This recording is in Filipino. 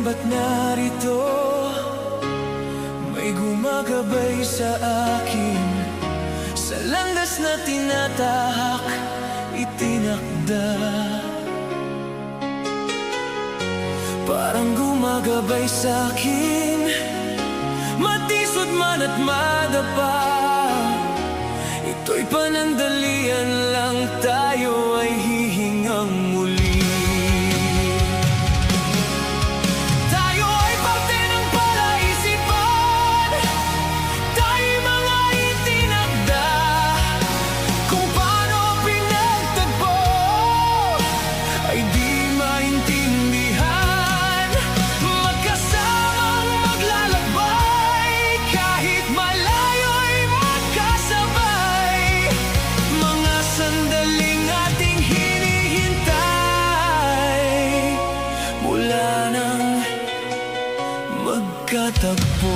ba't narito? May gumagabay sa akin, sa landas na tinatahak, itinakda. Parang gumagabay sa'kin, matisod man at madapa. Ito'y panandalian lang, tayo ay hihingang muli. Tayo ay parte ng palaisipan, tayo'y mga itinakda. Kung paano pinagtagpo ay di maintindihan. Magkasamang maglalakbay, kahit malayo'y magkasabay. Mga sandaling ating hinihintay, mula nang magkatagpo.